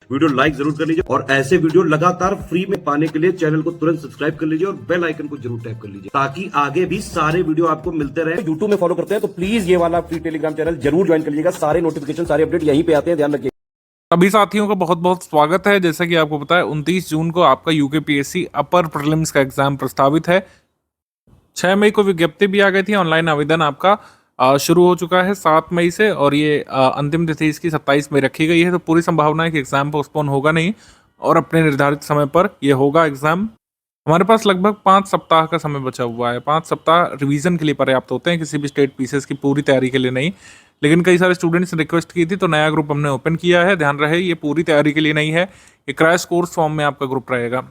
Video like जरूर कर लीजिए और ऐसे वीडियो लगातार फ्री में पाने के लिए चैनल को तुरंत सब्सक्राइब कर लीजिए और बेल आइकन को जरूर टैप कर लीजिए ताकि आगे भी सारे वीडियो आपको मिलते रहे। यूट्यूब में फॉलो करते हैं तो प्लीज ये वाला फ्री टेलीग्राम चैनल जरूर ज्वाइन कर लीजिएगा। सारे नोटिफिकेशन सारे अपडेट यहीं पे आते हैं, ध्यान रखिए। सभी साथियों का बहुत बहुत स्वागत है। जैसा कि आपको पता है 29 जून को आपका यूकेपीएससी अपर प्रीलिम्स का एग्जाम प्रस्तावित है। 6 मई को विज्ञप्ति भी आ गई थी। ऑनलाइन आवेदन आपका शुरू हो चुका है 7 मई से और ये अंतिम तिथि इसकी 27 मई रखी गई है। तो पूरी संभावना है कि एग्जाम पोस्टपोन होगा नहीं और अपने निर्धारित समय पर ये होगा एग्जाम। हमारे पास लगभग 5 सप्ताह का समय बचा हुआ है। 5 सप्ताह रिवीजन के लिए पर्याप्त होते हैं, किसी भी स्टेट पीसेस की पूरी तैयारी के लिए नहीं। लेकिन कई सारे स्टूडेंट्स ने रिक्वेस्ट की थी तो नया ग्रुप हमने ओपन किया है। ध्यान रहे ये पूरी तैयारी के लिए नहीं है, ये क्रैश कोर्स फॉर्म में आपका ग्रुप रहेगा।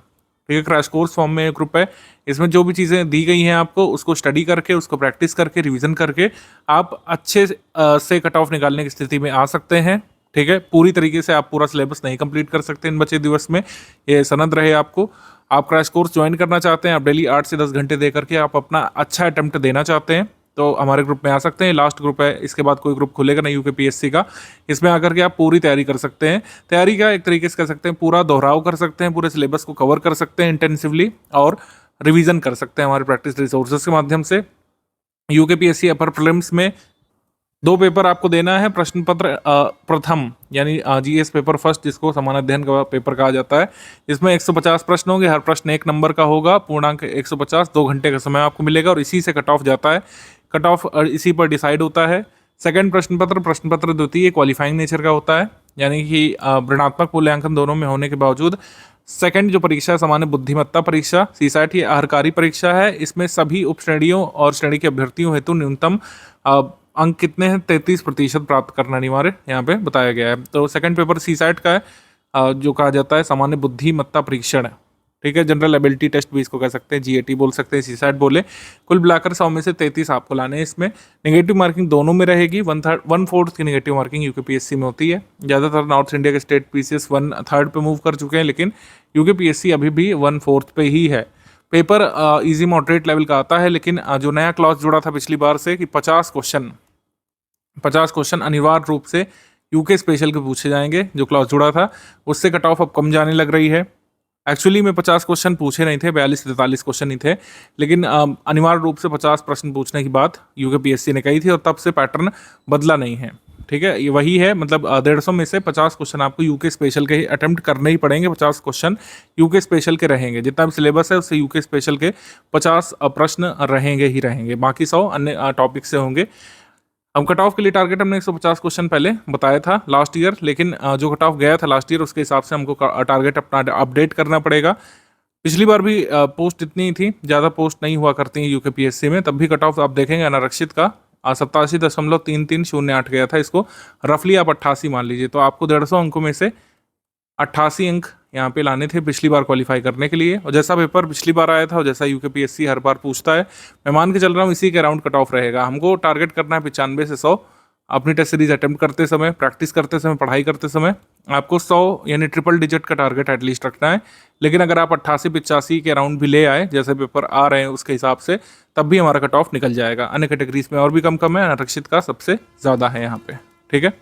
ठीक है, क्रैश कोर्स फॉर्म में ग्रुप है। इसमें जो भी चीज़ें दी गई हैं आपको उसको स्टडी करके, उसको प्रैक्टिस करके, रिवीजन करके आप अच्छे से कट ऑफ निकालने की स्थिति में आ सकते हैं। ठीक है, पूरी तरीके से आप पूरा सिलेबस नहीं कंप्लीट कर सकते इन बचे दिवस में, ये सनद रहे आपको। आप क्रैश कोर्स ज्वाइन करना चाहते हैं, आप डेली 8 से 10 घंटे दे करके आप अपना अच्छा अटेम्प्ट देना चाहते हैं तो हमारे ग्रुप में आ सकते हैं। लास्ट ग्रुप है, इसके बाद कोई ग्रुप खुलेगा नहीं यूकेपीएससी का। इसमें आकर के आप पूरी तैयारी कर सकते हैं। तैयारी का एक तरीके से कर सकते हैं, पूरा दोहराव कर सकते हैं, पूरे सिलेबस को कवर कर सकते हैं इंटेंसिवली और रिवीजन कर सकते हैं हमारे प्रैक्टिस रिसोर्सेज के माध्यम से। यूकेपीएससी अपर प्रीलिम्स में 2 पेपर आपको देना है। प्रश्न पत्र प्रथम यानी जीएस पेपर फर्स्ट, जिसको सामान्य अध्ययन का पेपर कहा जाता है। इसमें 150 प्रश्न होंगे, हर प्रश्न 1 नंबर का होगा। पूर्णांक 150, 2 घंटे का समय आपको मिलेगा और इसी से कट ऑफ जाता है। कट ऑफ इसी पर डिसाइड होता है। सेकंड प्रश्न पत्र द्वितीय क्वालिफाइंग नेचर का होता है, यानी कि ऋणात्मक मूल्यांकन दोनों में होने के बावजूद सेकंड जो परीक्षा है सामान्य बुद्धिमत्ता परीक्षा सीसैट, ये अहर्कारी परीक्षा है। इसमें सभी उप श्रेणियों और श्रेणी के अभ्यर्थियों हेतु न्यूनतम अंक कितने हैं, 33% प्राप्त करना अनिवार्य यहाँ पे बताया गया है। तो सेकंड पेपर सीसैट का है, जो कहा जाता है सामान्य बुद्धिमत्ता परीक्षण। ठीक है, जनरल एबिलिटी टेस्ट भी इसको कह सकते हैं, जीएटी बोल सकते हैं, सीसैट बोले। कुल मिलाकर 100 में से 33 आपको लाने हैं। इसमें नेगेटिव मार्किंग दोनों में रहेगी। 1/4 की नेगेटिव मार्किंग यूकेपीएससी में होती है। ज़्यादातर नॉर्थ इंडिया के स्टेट पीसीएस 1/3 पे मूव कर चुके हैं, लेकिन यूकेपीएससी अभी भी 1/4 पे ही है। पेपर ईजी मॉडरेट लेवल का आता है, लेकिन जो नया क्लॉज जुड़ा था पिछली बार से कि 50 क्वेश्चन अनिवार्य रूप से यूके स्पेशल के पूछे जाएंगे। जो क्लॉज जुड़ा था उससे कट ऑफ अब कम जाने लग रही है। एक्चुअली में 50 क्वेश्चन पूछे नहीं थे, 42 से 43 क्वेश्चन ही थे, लेकिन अनिवार्य रूप से 50 प्रश्न पूछने की बात यूकेपीएससी ने कही थी और तब से पैटर्न बदला नहीं है। ठीक है, ये वही है, मतलब 150 में से 50 क्वेश्चन आपको यूके स्पेशल के ही अटेम्प्ट करने ही पड़ेंगे। 50 क्वेश्चन यूके स्पेशल के रहेंगे, जितना भी सिलेबस है उससे यूके स्पेशल के 50 प्रश्न रहेंगे ही रहेंगे, बाकी 100 अन्य टॉपिक से होंगे। अब कट ऑफ के लिए टारगेट हमने 150 क्वेश्चन पहले बताया था लास्ट ईयर, लेकिन जो कट ऑफ गया था लास्ट ईयर उसके हिसाब से हमको टारगेट अपना अपडेट करना पड़ेगा। पिछली बार भी पोस्ट इतनी ही थी, ज़्यादा पोस्ट नहीं हुआ करती हैं यूकेपीएससी में, तब भी कट ऑफ आप देखेंगे अनारक्षित का 87.3308 गया था। इसको रफली आप 88 मान लीजिए, तो आपको 150 अंकों में से 88 अंक यहाँ पे लाने थे पिछली बार क्वालिफाई करने के लिए। और जैसा पेपर पिछली बार आया था और जैसा यूकेपीएससी हर बार पूछता है, मैं मान के चल रहा हूँ इसी के अराउंड कट ऑफ रहेगा। हमको टारगेट करना है 95 से 100। अपनी टेस्ट सीरीज अटेम्प्ट करते समय, प्रैक्टिस करते समय, पढ़ाई करते समय आपको 100 यानी ट्रिपल डिजिट का टारगेट एटलीस्ट रखना है। लेकिन अगर आप 88-85 के अराउंड भी ले आए, जैसे पेपर आ रहे हैं उसके हिसाब से, तब भी हमारा कट ऑफ निकल जाएगा। अन्य कैटेगरीज में और भी कम है, अनारक्षित का सबसे ज़्यादा है यहाँ पे। ठीक है,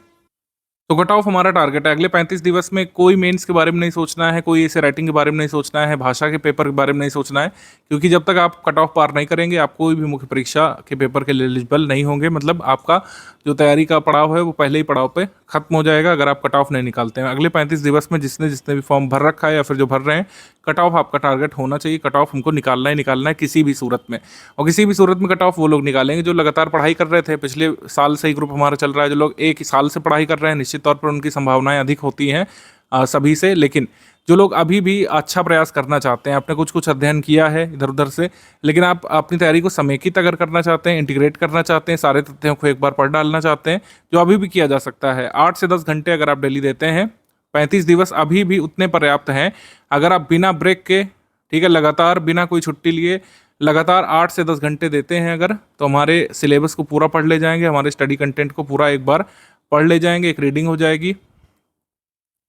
तो कट ऑफ हमारा टारगेट है। अगले 35 दिवस में कोई मेंस के बारे में नहीं सोचना है, कोई ऐसे राइटिंग के बारे में नहीं सोचना है, भाषा के पेपर के बारे में नहीं सोचना है, क्योंकि जब तक आप कट ऑफ पार नहीं करेंगे आप कोई भी मुख्य परीक्षा के पेपर के लिए एलिजिबल नहीं होंगे। मतलब आपका जो तैयारी का पड़ाव है वो पहले ही पड़ाव पे खत्म हो जाएगा अगर आप कट ऑफ नहीं निकालते हैं। अगले 35 दिवस में जिसने भी फॉर्म भर रखा है या फिर जो भर रहे हैं, कट ऑफ आपका टारगेट होना चाहिए। कट ऑफ हमको निकालना है किसी भी सूरत में। और किसी भी सूरत में कट ऑफ वो लोग निकालेंगे जो लगातार पढ़ाई कर रहे थे। पिछले साल से ही ग्रुप हमारा चल रहा है। जो लोग एक साल से पढ़ाई कर रहे हैं, निश्चित तौर पर उनकी संभावनाएं अधिक होती हैं सभी से। लेकिन जो लोग अभी भी अच्छा प्रयास करना चाहते हैं, आपने कुछ अध्ययन किया है इधर उधर से, लेकिन आप अपनी तैयारी को समेकित अगर करना चाहते हैं, इंटीग्रेट करना चाहते हैं, सारे तथ्यों को एक बार पढ़ डालना चाहते हैं, जो अभी भी किया जा सकता है। 8 से 10 घंटे अगर आप डेली देते हैं, 35 दिवस अभी भी उतने पर्याप्त हैं। अगर आप बिना ब्रेक के, ठीक है, लगातार बिना कोई छुट्टी लिए लगातार 8 से 10 घंटे देते हैं अगर, तो हमारे सिलेबस को पूरा पढ़ ले जाएंगे, हमारे स्टडी कंटेंट को पूरा एक बार पढ़ ले जाएंगे, एक रीडिंग हो जाएगी।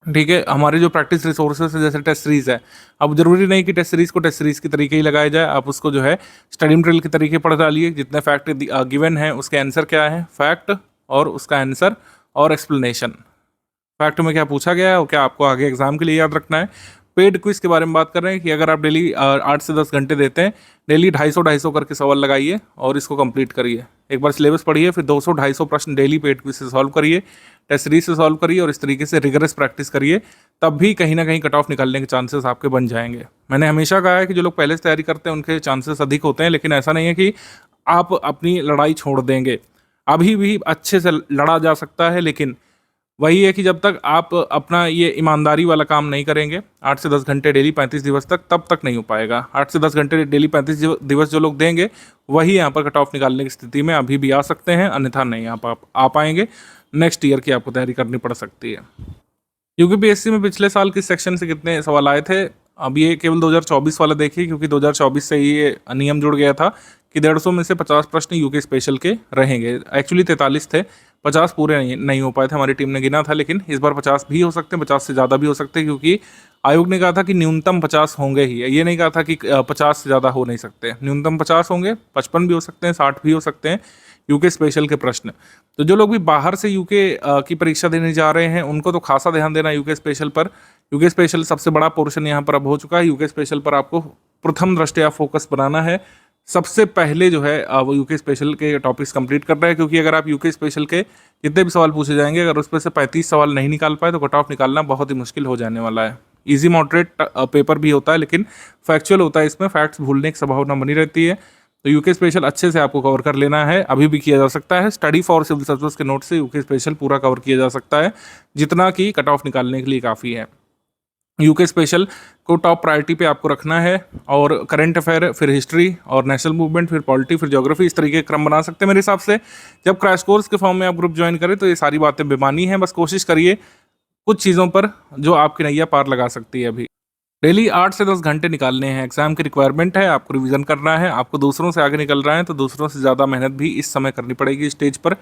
ठीक है, हमारे जो प्रैक्टिस रिसोर्सेस है जैसे टेस्ट सीरीज है, अब जरूरी नहीं कि टेस्ट सीरीज को टेस्ट सीरीज के तरीके ही लगाया जाए, आप उसको जो है स्टडी मटेरियल के तरीके पढ़ डालिए। जितने फैक्ट गिवन है उसके आंसर क्या है, फैक्ट और उसका आंसर और एक्सप्लेनेशन, फैक्ट में क्या पूछा गया है और क्या आपको आगे एग्जाम के लिए याद रखना है। पेड क्विज के बारे में बात कर रहे हैं कि अगर आप डेली 8 से 10 घंटे देते हैं, डेली 250 करके सवाल लगाइए और इसको कंप्लीट करिए। एक बार सिलेबस पढ़िए, फिर 200-250 प्रश्न डेली पेड क्विज से सॉल्व करिए, टेस्ट सीरीज से सॉल्व करिए और इस तरीके से रिगरस प्रैक्टिस करिए, तब भी कहीं ना कहीं कट ऑफ निकालने के चांसेस आपके बन जाएंगे। मैंने हमेशा कहा है कि जो लोग पहले से तैयारी करते हैं उनके चांसेस अधिक होते हैं, लेकिन ऐसा नहीं है कि आप अपनी लड़ाई छोड़ देंगे। अभी भी अच्छे से लड़ा जा सकता है, लेकिन वही है कि जब तक आप अपना ये ईमानदारी वाला काम नहीं करेंगे 8 से 10 घंटे डेली 35 दिवस तक, तब तक नहीं हो पाएगा। 8 से 10 घंटे डेली 35 दिवस जो लोग देंगे वही यहाँ पर कट ऑफ निकालने की स्थिति में अभी भी आ सकते हैं, अन्यथा नहीं आ पाएंगे। नेक्स्ट ईयर की आपको तैयारी करनी पड़ सकती है। यूपीपीएससी में पिछले साल किस सेक्शन से कितने सवाल आए थे, अब ये केवल 2024 वाला देखिए, क्योंकि 2024 से ये नियम जुड़ गया था कि 150 में से 50 प्रश्न यूके स्पेशल के रहेंगे। एक्चुअली 43 थे, 50 पूरे नहीं हो पाए थे, हमारी टीम ने गिना था, लेकिन इस बार 50 भी हो सकते हैं, 50 से ज़्यादा भी हो सकते हैं, क्योंकि आयोग ने कहा था कि न्यूनतम 50 होंगे ही, ये नहीं कहा था कि 50 से ज़्यादा हो नहीं सकते। न्यूनतम 50 होंगे, 55 भी हो सकते हैं, 60 भी हो सकते हैं यूके स्पेशल के प्रश्न। तो जो लोग भी बाहर से यूके की परीक्षा देने जा रहे हैं उनको तो खासा ध्यान देना यूके स्पेशल पर। यूके स्पेशल सबसे बड़ा पोर्शन यहाँ पर अब हो चुका है। यूके स्पेशल पर आपको प्रथम दृष्टया फोकस बनाना है। सबसे पहले जो है वो यूके स्पेशल के टॉपिक्स कंप्लीट कर रहा है, क्योंकि अगर आप यूके स्पेशल के जितने भी सवाल पूछे जाएंगे, अगर उसमें से 35 सवाल नहीं निकाल पाए तो कट ऑफ निकालना बहुत ही मुश्किल हो जाने वाला है। इजी मॉडरेट पेपर भी होता है, लेकिन फैक्चुअल होता है, इसमें फैक्ट्स भूलने की संभावना बनी रहती है। तो यूके स्पेशल अच्छे से आपको कवर कर लेना है, अभी भी किया जा सकता है। स्टडी फॉर सिविल सर्विस के नोट से यूके स्पेशल पूरा कवर किया जा सकता है, जितना कि कट ऑफ निकालने के लिए काफ़ी है। यूके स्पेशल को टॉप प्रायोरिटी पे आपको रखना है, और करंट अफेयर, फिर हिस्ट्री और नेशनल मूवमेंट, फिर पॉलिटी, फिर ज्योग्राफी, इस तरीके का क्रम बना सकते हैं मेरे हिसाब से। जब क्रैश कोर्स के फॉर्म में आप ग्रुप ज्वाइन करें तो ये सारी बातें बेमानी हैं, बस कोशिश करिए कुछ चीज़ों पर जो आपकी नैया पार लगा सकती है। अभी डेली 8 से 10 घंटे निकालने हैं, एग्जाम की रिक्वायरमेंट है, आपको रिवीजन करना है, आपको दूसरों से आगे निकल रहा है तो दूसरों से ज़्यादा मेहनत भी इस समय करनी पड़ेगी स्टेज पर।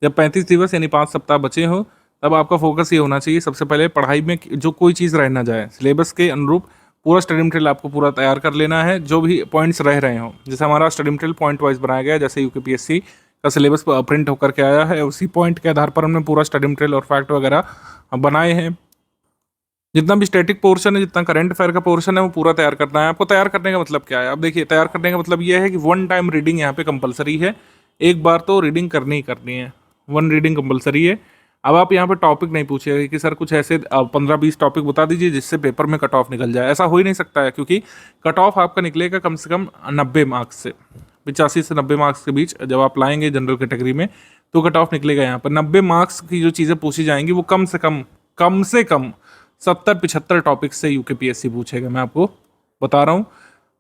जब 35 दिवस यानी 5 सप्ताह बचे हों, तब आपका फोकस ये होना चाहिए सबसे पहले पढ़ाई में जो कोई चीज़ रह ना जाए, सिलेबस के अनुरूप पूरा स्टडी मटेरियल आपको पूरा तैयार कर लेना है। जो भी पॉइंट्स रह रहे हों, जैसे हमारा स्टडी मटेरियल पॉइंट वाइज बनाया गया है, जैसे यूकेपीएससी का सिलेबस प्रिंट होकर के आया है, उसी पॉइंट के आधार पर हमने पूरा स्टडी मटेरियल और फैक्ट वगैरह बनाए हैं। जितना भी स्टैटिक पोर्शन है, जितना करंट अफेयर का पोर्शन है, वो पूरा तैयार करना है। आपको तैयार करने का मतलब क्या है, अब देखिए, तैयार करने का मतलब ये है कि 1 टाइम रीडिंग यहाँ पे कंपलसरी है, एक बार तो रीडिंग करनी ही करनी है, 1 रीडिंग कंपलसरी है। अब आप यहाँ पे टॉपिक नहीं पूछिएगा कि सर कुछ ऐसे 15-20 टॉपिक बता दीजिए जिससे पेपर में कट ऑफ निकल जाए, ऐसा हो ही नहीं सकता है, क्योंकि कट ऑफ आपका निकलेगा कम से कम 90 मार्क्स से, 85 से 90 मार्क्स के बीच जब आप लाएंगे जनरल कैटेगरी में, तो कट ऑफ निकलेगा यहाँ पर। 90 मार्क्स की जो चीज़ें पूछी जाएंगी वो कम से कम 70-75 टॉपिक से यूकेपीएससी पूछेगा, मैं आपको बता रहा हूँ।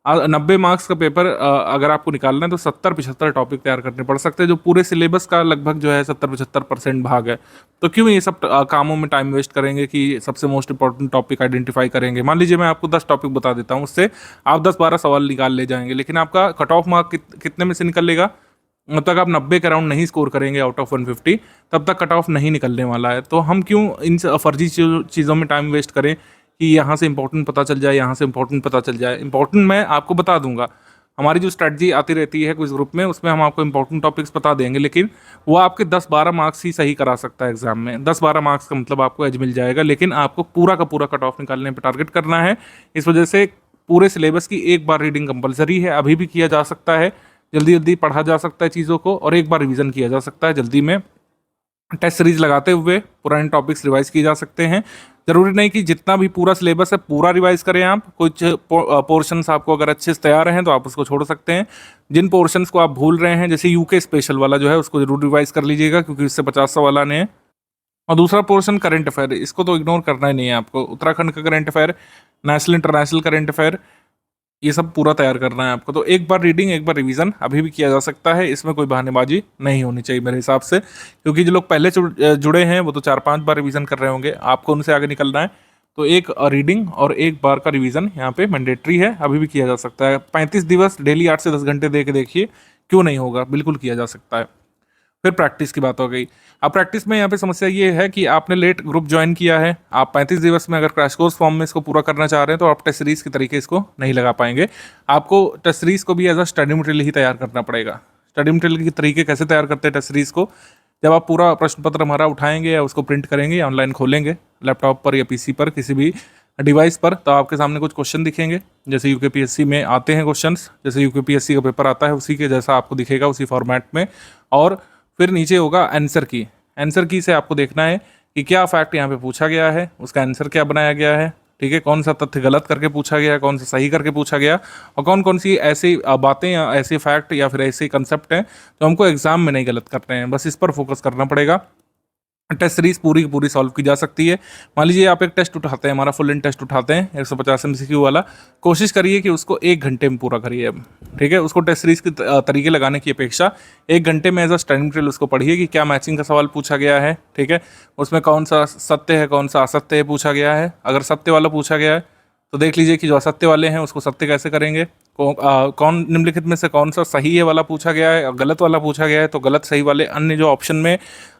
90 मार्क्स का पेपर अगर आपको निकालना है तो 70-75 टॉपिक तैयार करने पड़ सकते हैं, जो पूरे सिलेबस का लगभग जो है 70-75% भाग है। तो क्यों ये सब कामों में टाइम वेस्ट करेंगे कि सबसे मोस्ट इंपॉर्टेंट टॉपिक आइडेंटिफाई करेंगे। मान लीजिए मैं आपको 10 टॉपिक बता देता हूँ, उससे आप 10-12 सवाल निकाल ले जाएंगे, लेकिन आपका कट ऑफ मार्क कितने में से निकलेगा, जब तक आप 90 के अराउंड नहीं स्कोर करेंगे आउट ऑफ 150, तब तक कट ऑफ नहीं निकलने वाला है। तो हम क्यों इन फर्जी चीज़ों में टाइम वेस्ट करें कि यहाँ से इंपॉर्टेंट पता चल जाए, यहाँ से इंपॉर्टेंट पता चल जाए। इंपॉर्टेंट मैं आपको बता दूंगा, हमारी जो स्ट्रैटेजी आती रहती है कुछ ग्रुप में, उसमें हम आपको इंपॉर्टेंट टॉपिक्स बता देंगे, लेकिन वो आपके 10-12 मार्क्स ही सही करा सकता है एग्जाम में। 10-12 मार्क्स का मतलब आपको एज मिल जाएगा, लेकिन आपको पूरा का पूरा कट ऑफ निकालने पर टारगेट करना है। इस वजह से पूरे सिलेबस की एक बार रीडिंग कंपलसरी है, अभी भी किया जा सकता है, जल्दी जल्दी पढ़ा जा सकता है चीज़ों को, और एक बार रिवीजन किया जा सकता है जल्दी में। टेस्ट सीरीज लगाते हुए पुराने टॉपिक्स रिवाइज किए जा सकते हैं। जरूरी नहीं कि जितना भी पूरा सिलेबस है पूरा रिवाइज करें आप, कुछ पोर्शंस आपको अगर अच्छे से तैयार हैं तो आप उसको छोड़ सकते हैं। जिन पोर्शंस को आप भूल रहे हैं, जैसे यूके स्पेशल वाला जो है, उसको जरूर रिवाइज कर लीजिएगा, क्योंकि इससे 50 सवाल आने हैं। और दूसरा पोर्शन करंट अफेयर, इसको तो इग्नोर करना ही नहीं है आपको। उत्तराखंड का current affair, national international current affair, ये सब पूरा तैयार करना है आपको। तो एक बार रीडिंग एक बार रिवीजन अभी भी किया जा सकता है, इसमें कोई बहानेबाजी नहीं होनी चाहिए मेरे हिसाब से, क्योंकि जो लोग पहले जुड़े हैं वो तो 4-5 बार रिवीजन कर रहे होंगे, आपको उनसे आगे निकलना है। तो एक रीडिंग और एक बार का रिवीजन यहाँ पे मैंडेटरी है, अभी भी किया जा सकता है। 35 दिवस डेली 8 से 10 घंटे दे के देखिए, क्यों नहीं होगा, बिल्कुल किया जा सकता है। फिर प्रैक्टिस की बात हो गई। अब प्रैक्टिस में यहाँ पे समस्या ये है कि आपने लेट ग्रुप ज्वाइन किया है, आप 35 दिवस में अगर क्रैश कोर्स फॉर्म में इसको पूरा करना चाह रहे हैं तो आप टेस्ट सीरीज के तरीके इसको नहीं लगा पाएंगे। आपको टेस्ट सीरीज को भी एज अ स्टडी मटेरियल ही तैयार करना पड़ेगा। स्टडी मटेरियल के तरीके कैसे तैयार करते हैं टेस्ट सीरीज को, जब आप पूरा प्रश्न पत्र हमारा उठाएंगे या उसको प्रिंट करेंगे या ऑनलाइन खोलेंगे लैपटॉप पर या पीसी पर किसी भी डिवाइस पर, तो आपके सामने कुछ क्वेश्चन दिखेंगे जैसे यूकेपीएससी में आते हैं क्वेश्चंस, जैसे यूकेपीएससी का पेपर आता है उसी के जैसा आपको दिखेगा उसी फॉर्मेट में। और फिर नीचे होगा आंसर की। आंसर की से आपको देखना है कि क्या फैक्ट यहाँ पे पूछा गया है, उसका आंसर क्या बनाया गया है, ठीक है, कौन सा तथ्य गलत करके पूछा गया, कौन सा सही करके पूछा गया, और कौन कौन सी ऐसी बातें या ऐसे फैक्ट या फिर ऐसे कंसेप्ट हैं जो हमको एग्जाम में नहीं गलत करने हैं। बस इस पर फोकस करना पड़ेगा। टेस्ट सीरीज पूरी की पूरी सॉल्व की जा सकती है। मान लीजिए आप एक टेस्ट उठाते हैं, हमारा फुल इन टेस्ट उठाते हैं 150 MCQ वाला, कोशिश करिए कि उसको 1 घंटे में पूरा करिए अब, ठीक है। उसको टेस्ट सीरीज के तरीके लगाने की अपेक्षा 1 घंटे में एज अ स्टडी मटेरियल उसको पढ़िए कि क्या मैचिंग का सवाल पूछा गया है, ठीक है, उसमें कौन सा सत्य है कौन सा असत्य है पूछा गया है। अगर सत्य वाला पूछा गया है तो देख लीजिए कि जो असत्य वाले हैं उसको सत्य कैसे करेंगे, कौन निम्नलिखित में से कौन सा सही है वाला पूछा गया है, और गलत वाला पूछा गया है तो गलत सही वाले अन्य जो ऑप्शन में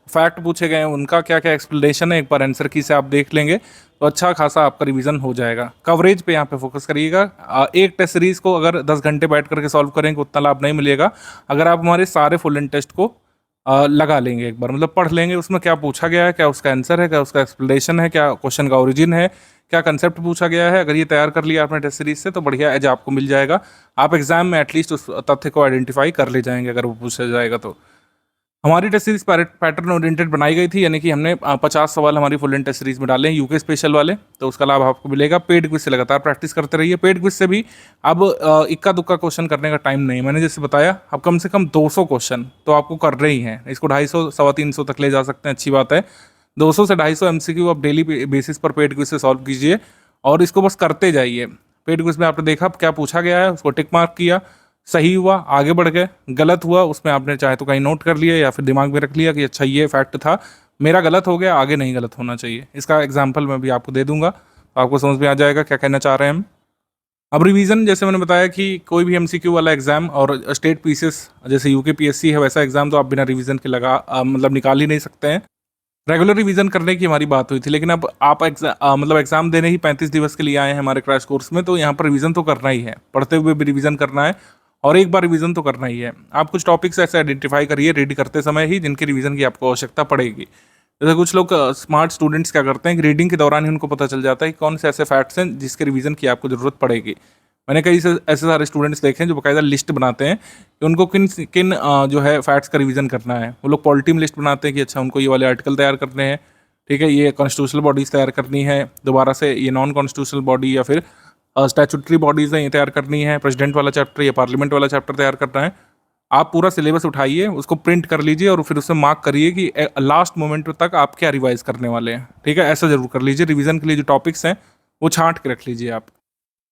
फैक्ट पूछे गए हैं उनका क्या क्या एक्सप्लेनेशन है, एक बार आंसर की से आप देख लेंगे तो अच्छा खासा आपका रिवीजन हो जाएगा। कवरेज पे यहाँ पे फोकस करिएगा। एक टेस्ट सीरीज को अगर 10 घंटे बैठ करके सॉल्व करेंगे उतना लाभ नहीं मिलेगा। अगर आप हमारे सारे फुल एंड टेस्ट को लगा लेंगे एक बार, मतलब पढ़ लेंगे उसमें क्या पूछा गया है, क्या उसका आंसर है, क्या उसका एक्सप्लेनेशन है, क्या क्वेश्चन का ओरिजिन है, क्या कंसेप्ट पूछा गया है, अगर ये तैयार कर लिया आपने टेस्ट सीरीज से तो बढ़िया एज आपको मिल जाएगा। आप एग्जाम में एटलीस्ट उस तथ्य को आइडेंटिफाई कर ले जाएंगे अगर वो पूछा जाएगा तो। हमारी टेस्ट सीरीज पैटर्न ओरिएंटेड बनाई गई थी, यानी कि हमने 50 सवाल हमारी फुल एंड टेस्ट सीरीज में डाले हैं यूके स्पेशल वाले, तो उसका लाभ आपको मिलेगा। पेड क्विज से लगातार प्रैक्टिस करते रहिए। पेड क्विज से भी अब इक्का दुक्का क्वेश्चन करने का टाइम नहीं है। मैंने जैसे बताया अब कम से कम 200 क्वेश्चन तो आपको कर रहे ही हैं। इसको 250 350 तक ले जा सकते हैं, अच्छी बात है। 200 से 250 MCQ आप डेली बेसिस पर पेड क्विज से सॉल्व कीजिए और इसको बस करते जाइए। पेड क्विज में आपने देखा क्या पूछा गया है, उसको टिक मार्क किया, सही हुआ आगे बढ़ गए, गलत हुआ उसमें आपने चाहे तो कहीं नोट कर लिया या फिर दिमाग में रख लिया कि अच्छा ये फैक्ट था, मेरा गलत हो गया, आगे नहीं गलत होना चाहिए। इसका एग्जाम्पल मैं भी आपको दे दूंगा तो आपको समझ में आ जाएगा क्या कहना चाह रहे हैं हम। अब रिवीजन, जैसे मैंने बताया कि कोई भी MCQ वाला एग्जाम और स्टेट पीसीएस जैसे यूकेपीएससी है वैसा एग्जाम तो आप बिना रिवीजन के मतलब निकाल ही नहीं सकते हैं। रेगुलर रिवीजन करने की हमारी बात हुई थी, लेकिन अब आप मतलब एग्जाम देने ही 35 दिवस के लिए आए हैं हमारे क्रैश कोर्स में, तो यहाँ पर रिवीजन तो करना ही है, पढ़ते हुए भी रिवीजन करना है और एक बार रिवीजन तो करना ही है। आप कुछ टॉपिक्स ऐसे आइडेंटिफाई करिए रीड करते समय ही जिनकी रिवीजन की आपको आवश्यकता पड़ेगी। जैसे कुछ लोग स्मार्ट स्टूडेंट्स क्या करते हैं कि रीडिंग के दौरान ही उनको पता चल जाता है कि कौन से ऐसे फैक्ट्स हैं जिसके रिवीजन की आपको ज़रूरत पड़ेगी। मैंने कई ऐसे सारे स्टूडेंट्स देखे हैं जो बाकायदा लिस्ट बनाते हैं कि उनको किन किन जो है फैक्ट्स का रिवीजन करना है। वो लोग पॉलिटी में लिस्ट बनाते हैं कि अच्छा उनको ये वाले आर्टिकल तैयार करने हैं, ठीक है, ये कॉन्स्टिट्यूशनल बॉडीज़ तैयार करनी है, दोबारा से ये नॉन कॉन्स्टिट्यूशनल बॉडी या फिर स्टैट्यूटरी बॉडीज़ हैं ये तैयार करनी है, प्रेसिडेंट वाला चैप्टर या पार्लियामेंट वाला चैप्टर तैयार करना है। आप पूरा सिलेबस उठाइए, उसको प्रिंट कर लीजिए और फिर उसमें मार्क करिए कि लास्ट मोमेंट तक आप क्या रिवाइज करने वाले हैं, ठीक है। ऐसा जरूर कर लीजिए। रिवीजन के लिए जो टॉपिक्स हैं वो छांट के रख लीजिए आप।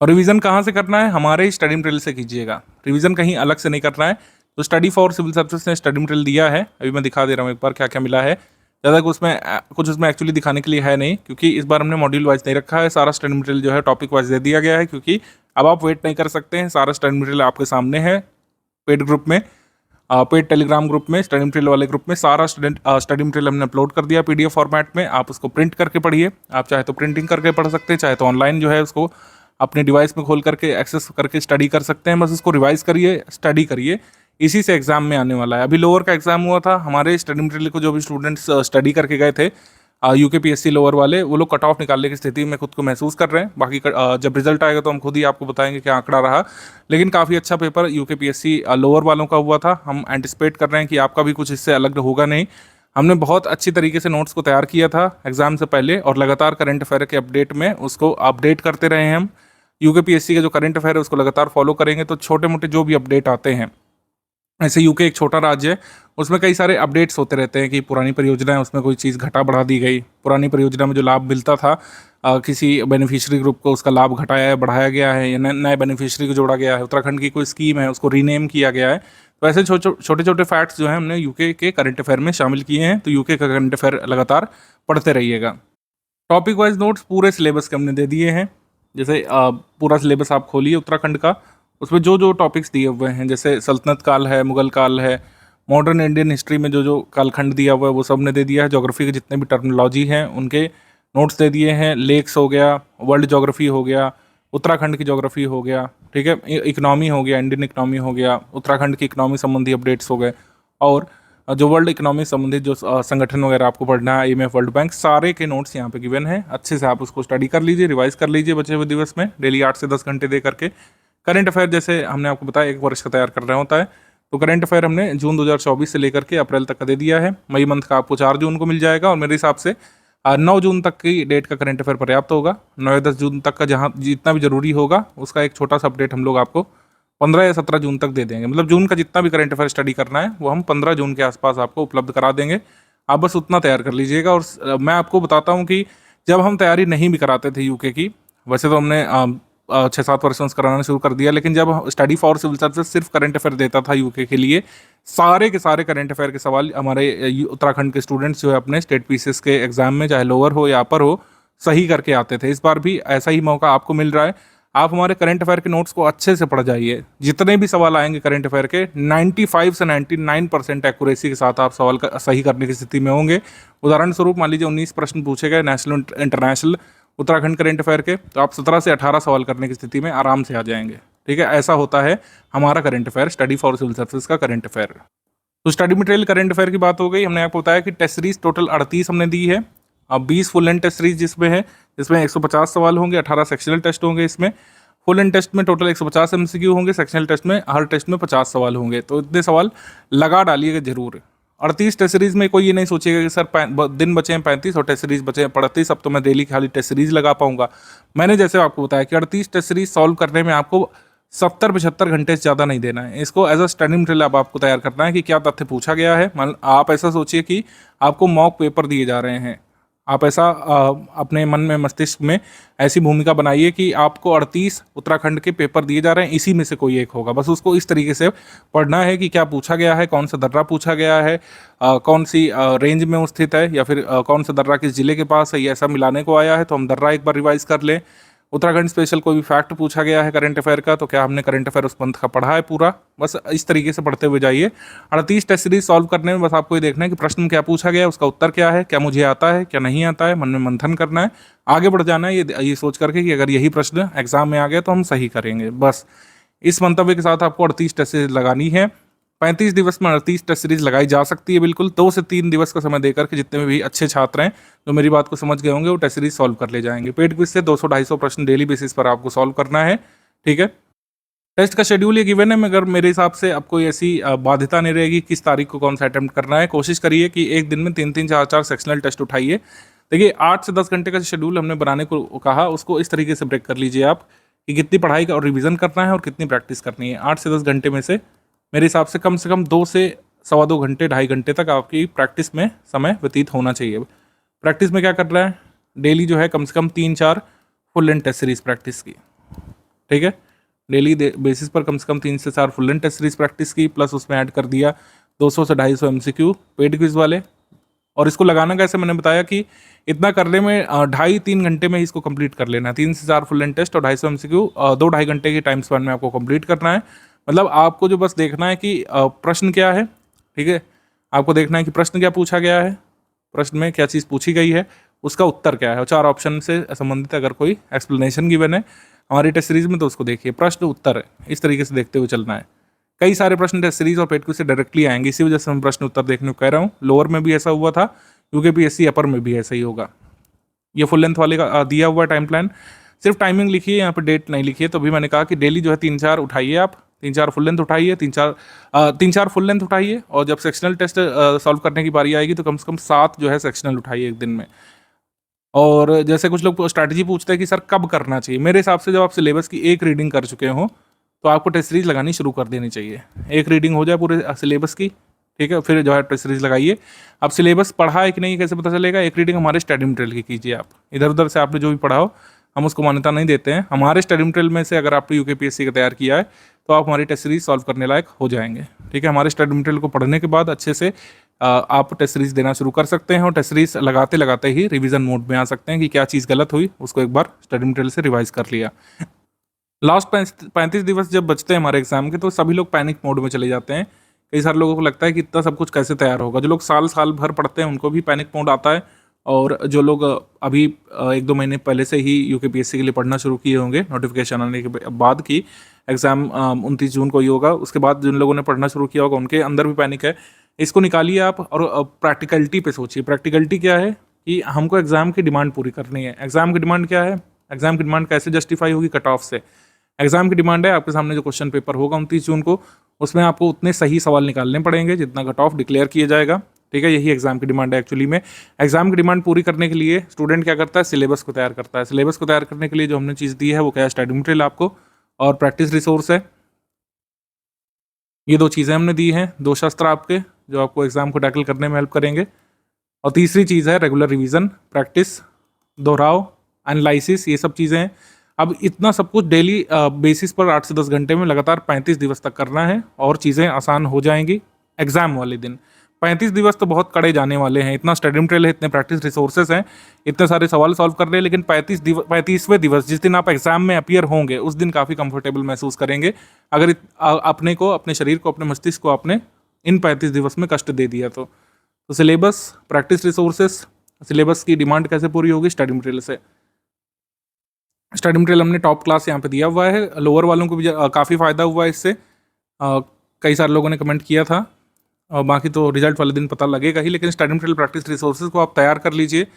और रिवीजन कहाँ से करना है, हमारे ही स्टडी मटेरियल से कीजिएगा। रिवीजन कहीं अलग से नहीं करना है। तो स्टडी फॉर सिविल सर्विसेज ने स्टडी मटेरियल दिया है, अभी मैं दिखा दे रहा हूँ एक बार क्या क्या मिला है। ज़्यादा कुछ उसमें एक्चुअली दिखाने के लिए है नहीं, क्योंकि इस बार हमने मॉड्यूल वाइज नहीं रखा है, सारा स्टडी मटेरियल जो है टॉपिक वाइज दे दिया गया है, क्योंकि अब आप वेट नहीं कर सकते हैं। सारा स्टडी मटेरियल आपके सामने है पेड ग्रुप में, पेड टेलीग्राम ग्रुप में, स्टडी मटेरियल वाले ग्रुप में सारा स्टडी मटेरियल हमने अपलोड कर दिया PDF फॉर्मेट में। आप उसको प्रिंट करके पढ़िए। आप चाहे तो प्रिंटिंग करके पढ़ सकते हैं, चाहे तो ऑनलाइन जो है उसको अपने डिवाइस में खोल करके एक्सेस करके स्टडी कर सकते हैं। बस उसको रिवाइज करिए, स्टडी करिए, इसी से एग्जाम में आने वाला है। अभी लोअर का एग्जाम हुआ था, हमारे स्टडी मटेरियल को जो भी स्टूडेंट्स स्टडी करके गए थे यूकेपीएससी लोअर वाले, वो लोग कट ऑफ निकालने की स्थिति में खुद को महसूस कर रहे हैं। बाकी जब रिजल्ट आएगा तो हम खुद ही आपको बताएंगे क्या आंकड़ा रहा। लेकिन काफ़ी अच्छा पेपर यूकेपीएससी लोअर वालों का हुआ था। हम एंटिसिपेट कर रहे हैं कि आपका भी कुछ इससे अलग होगा नहीं। हमने बहुत अच्छी तरीके से नोट्स को तैयार किया था एग्जाम से पहले और लगातार करंट अफेयर के अपडेट में उसको अपडेट करते रहे हैं हम। यूकेपीएससी का जो करंट अफेयर है उसको लगातार फॉलो करेंगे तो छोटे मोटे जो भी अपडेट आते हैं, ऐसे यूके एक छोटा राज्य है, उसमें कई सारे अपडेट्स होते रहते हैं कि पुरानी परियोजना है उसमें कोई चीज़ घटा बढ़ा दी गई, पुरानी परियोजना में जो लाभ मिलता था किसी बेनिफिशियरी ग्रुप को उसका लाभ घटाया है, बढ़ाया गया है या नए बेनिफिशियरी को जोड़ा गया है, उत्तराखंड की कोई स्कीम है उसको रीनेम किया गया है। तो ऐसे छोटे छोटे फैक्ट्स जो हैं हमने यूके के करंट अफेयर में शामिल किए हैं। तो यूके का करंट अफेयर लगातार पढ़ते रहिएगा। टॉपिक वाइज नोट्स पूरे सिलेबस के हमने दे दिए हैं। जैसे पूरा सिलेबस आप खोलिए उत्तराखंड का, उसमें जो जो टॉपिक्स दिए हुए हैं, जैसे सल्तनत काल है, मुगल काल है, मॉडर्न इंडियन हिस्ट्री में जो जो कालखंड दिया हुआ है वो सब ने दे दिया है। ज्योग्राफी के जितने भी टर्मिनोलॉजी हैं उनके नोट्स दे दिए हैं। लेक्स हो गया, वर्ल्ड ज्योग्राफी हो गया, उत्तराखंड की ज्योग्राफी हो गया, ठीक है, इकनॉमी हो गया, इंडियन इकनॉमी हो गया, उत्तराखंड की इकनॉमी संबंधी अपडेट्स हो गए। और जो वर्ल्ड इकोनॉमी संबंधित जो संगठन वगैरह आपको पढ़ना है, IMF, वर्ल्ड बैंक, सारे के नोट्स यहाँ पे गिवन है। अच्छे से आप उसको स्टडी कर लीजिए, रिवाइज कर लीजिए बचे हुए दिवस में, डेली 8 से 10 घंटे दे करके। करंट अफेयर जैसे हमने आपको बताया 1 वर्ष का तैयार करना होता है, तो करंट अफेयर हमने जून 2024 से लेकर के अप्रैल तक का दे दिया है। मई मंथ का आपको 4 जून को मिल जाएगा, और मेरे हिसाब से 9 जून तक की डेट का करंट अफेयर पर्याप्त होगा। 9 या 10 जून तक का जहाँ जितना भी जरूरी होगा उसका एक छोटा सा अपडेट हम लोग आपको 15 या 17 जून तक दे देंगे। मतलब जून का जितना भी करंट अफेयर स्टडी करना है वो हम 15 जून के आसपास आपको उपलब्ध करा देंगे। आप बस उतना तैयार कर लीजिएगा। और मैं आपको बताता हूँ कि जब हम तैयारी नहीं भी कराते थे यूके की, वैसे तो हमने 6-7 वर्षों से कराना शुरू कर दिया, लेकिन जब स्टडी फॉर सिविल सर्विसेज सिर्फ करंट अफेयर देता था यूके के लिए, सारे के सारे करंट अफेयर के सवाल हमारे उत्तराखंड के स्टूडेंट्स जो है अपने स्टेट पीसीएस के एग्जाम में, चाहे लोअर हो या अपर हो, सही करके आते थे। इस बार भी ऐसा ही मौका आपको मिल रहा है। आप हमारे करंट अफेयर के नोट्स को अच्छे से पढ़ जाइए। जितने भी सवाल आएंगे करंट अफेयर के 95 से 99% एक्यूरेसी के साथ आप सवाल सही करने की स्थिति में होंगे। उदाहरण स्वरूप मान लीजिए 19 प्रश्न पूछे गए national international Uttarakhand current affair के, तो आप 17 से 18 सवाल करने की स्थिति में आराम से आ जाएंगे। ठीक है, ऐसा होता है हमारा current affair, study for civil services का करंट अफेयर। तो स्टडी मटेरियल करंट अफेयर की बात हो गई। हमने आपको बताया कि टेस्ट सीरीज टोटल 38 हमने दी है। अब 20 फुल एंड टेस्ट सीरीज जिसमें है, इसमें 150 सवाल होंगे, 18 सेक्शनल टेस्ट होंगे। इसमें फुल एंड टेस्ट में टोटल 150 MCQ होंगे, सेक्शनल टेस्ट में हर टेस्ट में 50 सवाल होंगे। तो इतने सवाल लगा डालिएगा जरूर। 38 टेस्ट सीरीज में कोई ये नहीं सोचेगा कि सर दिन बचे हैं 35 और टेस्ट सीरीज बचे हैं 38, अब तो मैं डेली खाली टेस्ट सीरीज लगा पाऊंगा। मैंने जैसे आपको बताया कि 38 टेस्ट सीरीज सॉल्व करने में आपको 70-75 घंटे से ज़्यादा नहीं देना है। इसको एज अ स्टडी मटेरियल अब आपको तैयार करना है कि क्या तथ्य पूछा गया है। मान आप ऐसा सोचिए कि आपको मॉक पेपर दिए जा रहे हैं। आप ऐसा अपने मन में, मस्तिष्क में ऐसी भूमिका बनाइए कि आपको 38 उत्तराखंड के पेपर दिए जा रहे हैं, इसी में से कोई एक होगा। बस उसको इस तरीके से पढ़ना है कि क्या पूछा गया है, कौन सा दर्रा पूछा गया है, कौन सी रेंज में वो स्थित है, या फिर कौन सा दर्रा किस जिले के पास है, ये ऐसा मिलाने को आया है तो हम दर्रा एक बार रिवाइज कर लें। उत्तराखंड स्पेशल कोई भी फैक्ट पूछा गया है करंट अफेयर का, तो क्या हमने करंट अफेयर उस मंथ का पढ़ा है पूरा। बस इस तरीके से पढ़ते हुए जाइए। 38 टेस्ट सीरीज सॉल्व करने में बस आपको ये देखना है कि प्रश्न क्या पूछा गया है, उसका उत्तर क्या है, क्या मुझे आता है, क्या नहीं आता है, मन में मंथन करना है, आगे बढ़ जाना है ये सोच करके कि अगर यही प्रश्न एग्जाम में आ गया तो हम सही करेंगे। बस इस मंतव्य के साथ आपको 38 टेस्ट सीरीज लगानी है। 35 दिवस में 38 टेस्ट सीरीज लगाई जा सकती है बिल्कुल। 2 से 3 दिवस का समय देकर के जितने भी अच्छे छात्र हैं जो मेरी बात को समझ गए होंगे वो टेस्ट सीरीज सॉल्व कर ले जाएंगे। पेड क्विज से 200-250 प्रश्न डेली बेसिस पर आपको सॉल्व करना है। ठीक है, टेस्ट का शेड्यूल ये गिवन है, मगर मेरे हिसाब से अब कोई ऐसी बाध्यता नहीं रहेगी किस तारीख को कौन सा अटेम्प्ट करना है। कोशिश करिए कि एक दिन में 3-3, 4-4 सेक्शनल टेस्ट उठाइए। देखिए 8 से 10 घंटे का शेड्यूल हमने बनाने को कहा, उसको इस तरीके से ब्रेक कर लीजिए आप कि कितनी पढ़ाई का और रिविजन करना है और कितनी प्रैक्टिस करनी है। 8 से 10 घंटे में से मेरे हिसाब से कम 2 से 2.25 घंटे, 2.5 घंटे तक आपकी प्रैक्टिस में समय व्यतीत होना चाहिए। प्रैक्टिस में क्या कर रहा है, डेली जो है कम से कम 3-4 full end test series practice की। ठीक है, डेली बेसिस पर कम से कम 3 से 4 full end test series practice की, प्लस उसमें ऐड कर दिया 200 से 250 MCQ पेड क्विज वाले। और इसको लगाना कैसे, मैंने बताया कि इतना करने में 2.5-3 घंटे में इसको कंप्लीट कर लेना है। 3 से 4 फुल एंड टेस्ट और 250 MCQ 2-2.5 घंटे के टाइम स्पैन में आपको कंप्लीट करना है। मतलब आपको जो बस देखना है कि प्रश्न क्या है। ठीक है, आपको देखना है कि प्रश्न क्या पूछा गया है, प्रश्न में क्या चीज़ पूछी गई है, उसका उत्तर क्या है, और 4 ऑप्शन से संबंधित अगर कोई एक्सप्लेनेशन गिवन है हमारी टेस्ट सीरीज में तो उसको देखिए, प्रश्न उत्तर है, इस तरीके से देखते हुए चलना है। कई सारे प्रश्न टेस्ट सीरीज और पेड क्विज से डायरेक्टली आएंगे, इसी वजह से हम प्रश्न उत्तर देखने को कह रहा हूँ। लोअर में भी ऐसा हुआ था, UKPSC अपर में भी ऐसा ही होगा। ये फुल लेंथ वाले का दिया हुआ टाइम प्लान, सिर्फ टाइमिंग लिखिए, यहाँ पे डेट नहीं लिखिए। तो भी मैंने कहा कि डेली जो है 3-4 उठाइए, आप 3-4 फुल लेंथ उठाइए, 3-4 फुल लेंथ उठाइए। और जब सेक्शनल टेस्ट सॉल्व करने की बारी आएगी तो कम से कम 7 जो है सेक्शनल उठाइए एक दिन में। और जैसे कुछ लोग स्ट्रैटेजी पूछते हैं कि सर कब करना चाहिए, मेरे हिसाब से जब आप सिलेबस की एक रीडिंग कर चुके हो तो आपको टेस्ट सीरीज लगानी शुरू कर देनी चाहिए। एक रीडिंग हो जाए पूरे सिलेबस की, ठीक है, फिर जो है टेस्ट सीरीज लगाइए। अब सिलेबस पढ़ा है कि नहीं कैसे पता चलेगा, एक रीडिंग हमारे स्टडी मटेरियल की कीजिए। आप इधर उधर से आपने जो भी पढ़ा हो हम उसको मान्यता नहीं देते हैं। हमारे स्टडी मटेरियल में से अगर आपने UKPSC का तैयार किया है तो आप हमारी टेस्ट सीरीज सॉल्व करने लायक हो जाएंगे। ठीक है, हमारे स्टडी मटेरियल को पढ़ने के बाद अच्छे से आप टेस्ट सीरीज देना शुरू कर सकते हैं और टेस्ट सीरीज लगाते लगाते ही रिवीजन मोड में आ सकते हैं कि क्या चीज़ गलत हुई, उसको एक बार स्टडी मटेरियल से रिवाइज कर लिया। लास्ट 35 दिवस जब बचते हैं हमारे एग्जाम के तो सभी लोग पैनिक मोड में चले जाते हैं। कई सारे लोगों को लगता है कि इतना सब कुछ कैसे तैयार होगा। जो लोग साल भर पढ़ते हैं उनको भी पैनिक मोड आता है, और जो लोग अभी 1-2 महीने पहले से ही UKPSC के लिए पढ़ना शुरू किए होंगे, नोटिफिकेशन आने के बाद की एग्ज़ाम 29 जून को ही होगा, उसके बाद जिन लोगों ने पढ़ना शुरू किया होगा उनके अंदर भी पैनिक है इसको निकालिए आप और प्रैक्टिकलिटी पे सोचिए। प्रैक्टिकलिटी क्या है कि हमको एग्जाम की डिमांड पूरी करनी है। एग्जाम की डिमांड क्या है? एग्जाम की डिमांड कैसे जस्टिफाई होगी? कट ऑफ से। एग्जाम की डिमांड है आपके सामने जो क्वेश्चन पेपर होगा 29 जून को, उसमें आपको उतने सही सवाल निकालने पड़ेंगे जितना कट ऑफ डिक्लेयर किया जाएगा। ठीक है, यही एग्जाम की डिमांड है एक्चुअली में। एग्जाम की डिमांड पूरी करने के लिए स्टूडेंट क्या करता है? सिलेबस को तैयार करता है। सिलेबस को तैयार करने के लिए जो हमने चीज़ दी है वो क्या है? स्टडी मटेरियल आपको और प्रैक्टिस रिसोर्स है। ये दो चीज़ें हमने दी हैं, दो शस्त्र आपके जो आपको एग्जाम को टैकल करने में हेल्प करेंगे। और तीसरी चीज़ है रेगुलर रिवीजन, प्रैक्टिस, दोहराव, एनालिसिस, ये सब चीज़ें हैं। अब इतना सब कुछ डेली बेसिस पर 8 से 10 घंटे में लगातार 35 दिवस तक करना है और चीज़ें आसान हो जाएंगी एग्जाम वाले दिन। 35 दिवस तो बहुत कड़े जाने वाले हैं। इतना स्टडी मटेरियल है, इतने प्रैक्टिस रिसोर्सेज हैं, इतने सारे सवाल सॉल्व कर रहे हैं, लेकिन 35वें दिवस जिस दिन आप एग्जाम में अपीयर होंगे उस दिन काफ़ी कंफर्टेबल महसूस करेंगे अगर अपने को, अपने शरीर को, अपने मस्तिष्क को आपने इन 35 दिवस में कष्ट दे दिया तो सिलेबस, प्रैक्टिस रिसोर्सेस, सिलेबस की डिमांड कैसे पूरी होगी? स्टडी मटेरियल से। स्टडी मटेरियल हमने टॉप क्लास यहाँ पे दिया हुआ है। लोअर वालों को भी काफ़ी फ़ायदा हुआ है इससे। कई सारे लोगों ने कमेंट किया था। और बाकी तो रिजल्ट वाले दिन पता लगेगा ही, लेकिन स्टडी मटेरियल प्रैक्टिस रिसोर्सेज को आप तैयार कर लीजिए।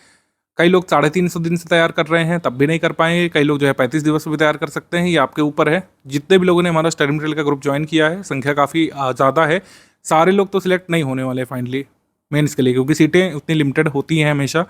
कई लोग 350 दिन से तैयार कर रहे हैं तब भी नहीं कर पाएंगे। कई लोग जो है 35 दिवस में भी तैयार कर सकते हैं, ये आपके ऊपर है। जितने भी लोगों ने हमारा स्टडी मटेरियल का ग्रुप ज्वाइन किया है, संख्या काफ़ी ज़्यादा है। सारे लोग तो सिलेक्ट नहीं होने वाले फाइनली मेंस के लिए, क्योंकि सीटें उतनी लिमिटेड होती हैं हमेशा।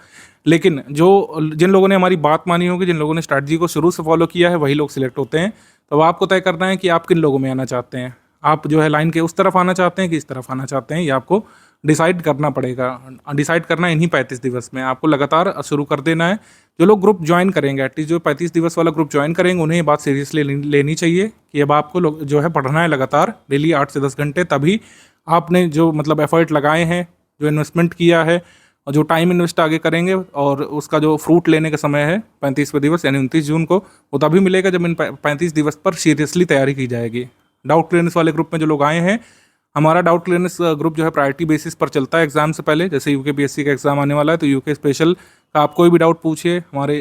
लेकिन जिन लोगों ने हमारी बात मानी होगी, जिन लोगों ने स्ट्रैटेजी को शुरू से फॉलो किया है, वही लोग सिलेक्ट होते हैं। तो आपको तय करना है कि आप किन लोगों में आना चाहते हैं। आप जो है लाइन के उस तरफ आना चाहते हैं कि इस तरफ आना चाहते हैं, ये आपको डिसाइड करना पड़ेगा। डिसाइड करना इन्हीं 35 दिवस में आपको लगातार शुरू कर देना है। जो लोग ग्रुप ज्वाइन करेंगे, एटलीस्ट जो 35 दिवस वाला ग्रुप ज्वाइन करेंगे, उन्हें ये बात सीरियसली लेनी चाहिए कि अब आपको जो है पढ़ना है लगातार डेली 8 से 10 घंटे। तभी आपने जो मतलब एफर्ट लगाए हैं, जो इन्वेस्टमेंट किया है और जो टाइम इन्वेस्ट आगे करेंगे, और उसका जो फ्रूट लेने का समय है 35वें दिवस यानी 29 जून को, वो तभी मिलेगा जब इन 35 दिवस पर सीरियसली तैयारी की जाएगी। डाउट क्लियरेंस वाले ग्रुप में जो लोग आए हैं, हमारा डाउट क्लियरेंस ग्रुप जो है प्रायोरिटी बेसिस पर चलता है एग्जाम से पहले। जैसे यूकेपीएससी का एग्जाम आने वाला है तो यूके स्पेशल का आप कोई भी डाउट पूछिए, हमारे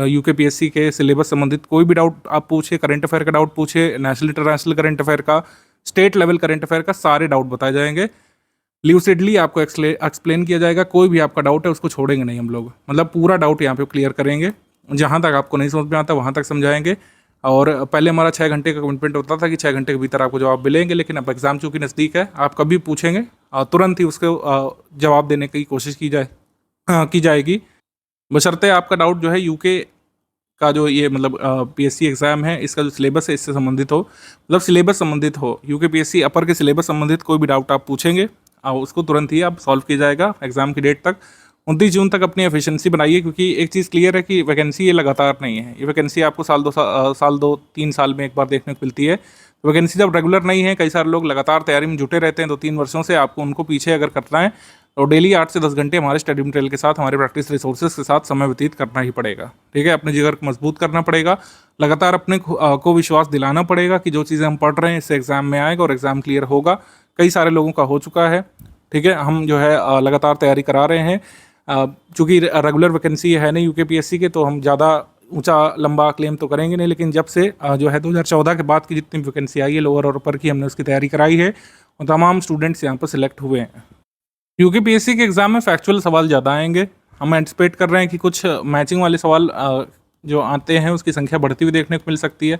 यूकेपीएससी के सिलेबस संबंधित कोई भी डाउट आप पूछिए, करंट अफेयर का डाउट पूछिए, नेशनल इंटरनेशनल करंट अफेयर का, स्टेट लेवल करंट अफेयर का, सारे डाउट बताए जाएंगे। ल्यूसिडली आपको एक्सप्लेन किया जाएगा। कोई भी आपका डाउट है उसको छोड़ेंगे नहीं हम लोग, मतलब पूरा डाउट यहाँ पे क्लियर करेंगे। जहाँ तक आपको नहीं समझ में आता वहाँ तक समझाएंगे। और पहले हमारा 6 घंटे का कमिटमेंट होता था कि 6 घंटे के भीतर आपको जवाब मिलेंगे, लेकिन अब एग्जाम चूँकि नज़दीक है, आप कभी पूछेंगे तुरंत ही उसके जवाब देने की कोशिश की जाएगी, बशर्ते आपका डाउट जो है यूके का जो ये मतलब पीएससी एग्जाम है इसका जो सिलेबस है इससे संबंधित हो, मतलब सिलेबस संबंधित हो, यूके पीएससी अपर के सिलेबस संबंधित कोई भी डाउट आप पूछेंगे उसको तुरंत ही आप सॉल्व किया जाएगा एग्जाम की डेट तक। 29 जून तक अपनी एफिशिएंसी बनाइए, क्योंकि एक चीज़ क्लियर है कि वैकेंसी ये लगातार नहीं है। ये वैकेंसी आपको साल दो 3 साल में एक बार देखने को मिलती है। वैकेंसी जब रेगुलर नहीं है, कई सारे लोग लगातार तैयारी में जुटे रहते हैं 2-3 वर्षों से, आपको उनको पीछे अगर करना है तो डेली 8 से 10 घंटे हमारे स्टडी मटेरियल के साथ, हमारे प्रैक्टिस रिसोर्सेज के साथ समय व्यतीत करना ही पड़ेगा। ठीक है, अपने जिगर को मजबूत करना पड़ेगा, लगातार अपने को विश्वास दिलाना पड़ेगा कि जो चीज़ें हम पढ़ रहे हैं इससे एग्जाम में आएगा और एग्जाम क्लियर होगा। कई सारे लोगों का हो चुका है। ठीक है, हम जो है लगातार तैयारी करा रहे हैं। चूँकि रेगुलर वैकेंसी है नहीं यूकेपीएससी के, तो हम ज़्यादा ऊंचा लंबा क्लेम तो करेंगे नहीं, लेकिन जब से जो है 2014 के बाद की जितनी वैकेंसी आई है लोअर और अपर की, हमने उसकी तैयारी कराई है और तमाम स्टूडेंट्स यहाँ पर सिलेक्ट हुए हैं। यूकेपीएससी के एग्ज़ाम में फैक्चुअल सवाल ज़्यादा आएंगे। हम एंटिसिपेट कर रहे हैं कि कुछ मैचिंग वाले सवाल जो आते हैं उसकी संख्या बढ़ती हुई देखने को मिल सकती है।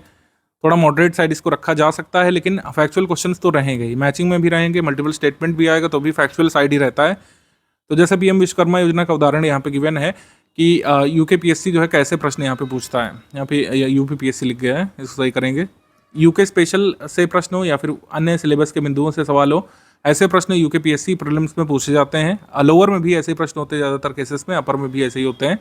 थोड़ा मॉडरेट साइड इसको रखा जा सकता है, लेकिन फैक्चुअल क्वेश्चंस तो रहेंगे ही, मैचिंग में भी रहेंगे, मल्टीपल स्टेटमेंट भी आएगा तो भी फैक्चुअल साइड ही रहता है। तो जैसे पीएम विश्वकर्मा योजना का उदाहरण यहाँ पे गिवन है कि यूकेपीएससी जो है कैसे प्रश्न यहाँ पे पूछता है। यहाँ पे यूपीपीएससी लिख गया है, इसको सही करेंगे। यूके स्पेशल से प्रश्न हो या फिर अन्य सिलेबस के बिंदुओं से सवाल हो, ऐसे प्रश्न यूकेपीएससी प्रीलिम्स में पूछे जाते हैं। लोअर में भी ऐसे प्रश्न होते हैं ज़्यादातर केसेस में, अपर में भी ऐसे ही होते हैं।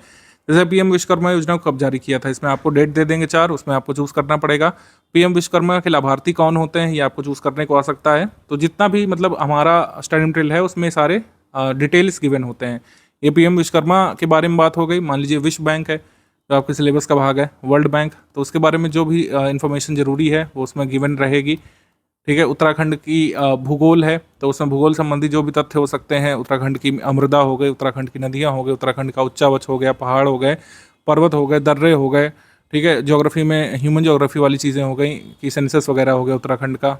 जैसे पीएम विश्वकर्मा योजना को कब जारी किया था, इसमें आपको डेट दे देंगे 4, उसमें आपको चूज़ करना पड़ेगा। पीएम विश्वकर्मा के लाभार्थी कौन होते हैं ये आपको चूज़ करने को आ सकता है। तो जितना भी मतलब हमारा स्टडी मटेरियल है उसमें सारे डिटेल्स गिवन होते हैं। ये पीएम विश्वकर्मा के बारे में बात हो गई। मान लीजिए विश्व बैंक है जो आपके सिलेबस का भाग है, वर्ल्ड बैंक, तो उसके बारे में जो भी इन्फॉर्मेशन ज़रूरी है वो उसमें गिवन रहेगी। ठीक है, उत्तराखंड की भूगोल है तो उसमें भूगोल संबंधी जो भी तथ्य हो सकते हैं, उत्तराखंड की मृदा हो गई, उत्तराखंड की नदियाँ हो गई, उत्तराखंड का उच्चावच हो गया, पहाड़ हो गए, पर्वत हो गए, दर्रे हो गए। ठीक है, ज्योग्राफी में ह्यूमन ज्योग्राफी वाली चीज़ें हो गई कि सेंसस वगैरह हो गया उत्तराखंड का।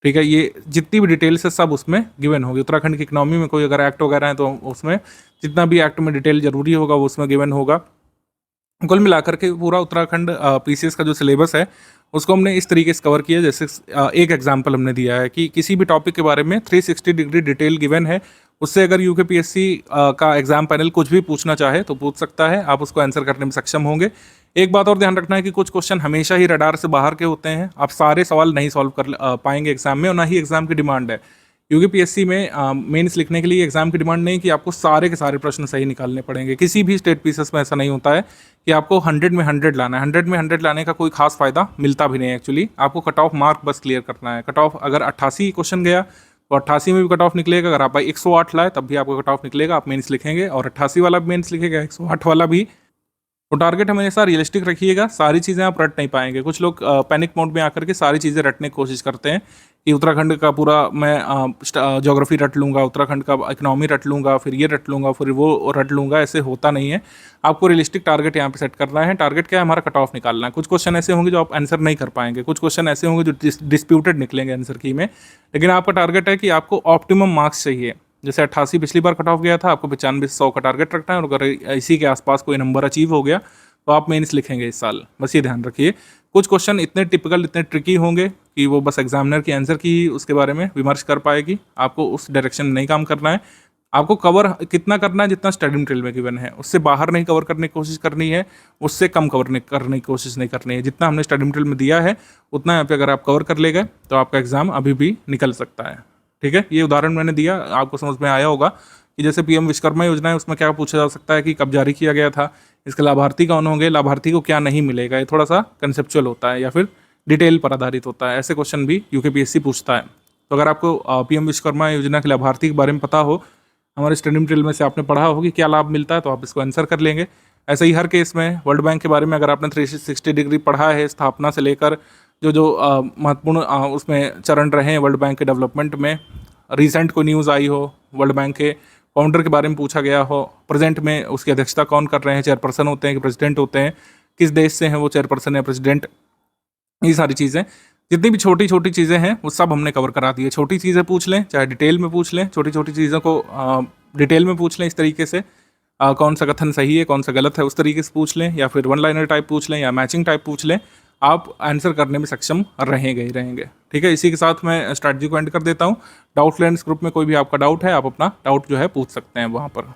ठीक है, ये जितनी भी डिटेल्स है सब उसमें गिवन होगी। उत्तराखंड की इकोनॉमी में कोई अगर एक्ट वगैरह है तो उसमें जितना भी एक्ट में डिटेल जरूरी होगा वो उसमें गिवन होगा। कुल मिलाकर के पूरा उत्तराखंड पीसीएस का जो सिलेबस है उसको हमने इस तरीके से कवर किया। जैसे एक एग्जांपल हमने दिया है कि किसी भी टॉपिक के बारे में 360 डिग्री डिटेल गिवन है, उससे अगर यूकेपीएससी का एग्जाम पैनल कुछ भी पूछना चाहे तो पूछ सकता है, आप उसको आंसर करने में सक्षम होंगे। एक बात और ध्यान रखना है कि कुछ क्वेश्चन हमेशा ही रडार से बाहर के होते हैं, आप सारे सवाल नहीं सॉल्व कर पाएंगे एग्जाम में, और ना ही एग्जाम की डिमांड है। यूकेपीएससी में मेंस लिखने के लिए एग्जाम की डिमांड नहीं कि आपको सारे के सारे प्रश्न सही निकालने पड़ेंगे। किसी भी स्टेट पीसेस में ऐसा नहीं होता है कि आपको 100 में 100 लाना है। 100 में 100 लाने का कोई खास फायदा मिलता भी नहीं है एक्चुअली। आपको कट ऑफ मार्क बस क्लियर करना है। कट ऑफ अगर 88 क्वेश्चन गया तो 88 में भी कट ऑफ निकलेगा। अगर आप 108 लाए तब भी आपका कट ऑफ निकलेगा, आप मेंस लिखेंगे, और 88 वाला भी मेंस लिखेगा, 108 वाला भी। तो टारगेट हमेशा रियलिस्टिक रखिएगा, सारी चीज़ें आप रट नहीं पाएंगे। कुछ लोग पैनिक मोड में आकर के सारी चीज़ें रटने की कोशिश करते हैं कि उत्तराखंड का पूरा मैं ज्योग्राफी रट लूँगा, उत्तराखंड का इकोनॉमी रट लूँगा, फिर ये रट लूँगा, फिर वो रट लूँगा। ऐसे होता नहीं है। आपको रियलिस्टिक टारगेट यहाँ पे सेट करना है। टारगेट क्या है? हमारा कट ऑफ निकालना है। कुछ क्वेश्चन ऐसे होंगे जो आप आंसर नहीं कर पाएंगे, कुछ क्वेश्चन ऐसे होंगे जो डिस्प्यूटेड निकलेंगे आंसर की में, लेकिन आपका टारगेट है कि आपको ऑप्टिमम मार्क्स चाहिए। जैसे 88 पिछली बार कट ऑफ गया था, आपको 95-100 का टारगेट रखना है, और अगर इसी के आसपास कोई नंबर अचीव हो गया तो आप मेंस लिखेंगे इस साल। बस ये ध्यान रखिए। कुछ क्वेश्चन इतने टिपिकल, इतने ट्रिकी होंगे कि वो बस एग्जामिनर की आंसर की ही उसके बारे में विमर्श कर पाएगी। आपको उस डायरेक्शन में नहीं काम करना है। आपको कवर कितना करना है? जितना स्टडी मटेरियल में गिवन है, उससे बाहर नहीं कवर करने की कोशिश करनी है, उससे कम करने की कोशिश नहीं करनी है। जितना हमने स्टडी मटेरियल में दिया है उतना यहाँ पे अगर आप कवर कर ले गए तो आपका एग्जाम अभी भी निकल सकता है। ठीक है, ये उदाहरण मैंने दिया, आपको समझ में आया होगा कि जैसे पीएम विश्वकर्मा योजना है, उसमें क्या पूछा जा सकता है कि कब जारी किया गया था, इसके लाभार्थी कौन होंगे, लाभार्थी को क्या नहीं मिलेगा। ये थोड़ा सा कंसेप्चुअल होता है या फिर डिटेल पर आधारित होता है। ऐसे क्वेश्चन भी यूकेपीएससी पूछता है। तो अगर आपको पीएम विश्वकर्मा योजना के लाभार्थी के बारे में पता हो, हमारे स्टडी मटेरियल में से आपने पढ़ा हो कि क्या लाभ मिलता है, तो आप इसको आंसर कर लेंगे। ऐसे ही हर केस में वर्ल्ड बैंक के बारे में अगर आपने 360 डिग्री पढ़ा है, स्थापना से लेकर जो महत्वपूर्ण उसमें चरण रहे हैं वर्ल्ड बैंक के डेवलपमेंट में, रिसेंट को न्यूज़ आई हो, वर्ल्ड बैंक के फाउंडर के बारे में पूछा गया हो, प्रेजेंट में उसकी अध्यक्षता कौन कर रहे हैं, चेयरपर्सन होते हैं कि प्रेसिडेंट होते हैं, किस देश से हैं वो चेयरपर्सन या प्रेसिडेंट, ये सारी चीज़ें, जितनी भी छोटी छोटी चीज़ें हैं वो सब हमने कवर करा दी है। छोटी चीज़ें पूछ लें चाहे डिटेल में पूछ लें, छोटी छोटी चीज़ों को डिटेल में पूछ लें इस तरीके से, कौन सा कथन सही है कौन सा गलत है उस तरीके से पूछ लें, या फिर वन लाइनर टाइप पूछ लें या मैचिंग टाइप पूछ लें, आप आंसर करने में सक्षम रहेंगे ही रहेंगे। ठीक है, इसी के साथ मैं स्ट्रैटेजी को एंड कर देता हूँ। डाउट क्लियरेंस ग्रुप में कोई भी आपका डाउट है, आप अपना डाउट जो है पूछ सकते हैं वहाँ पर।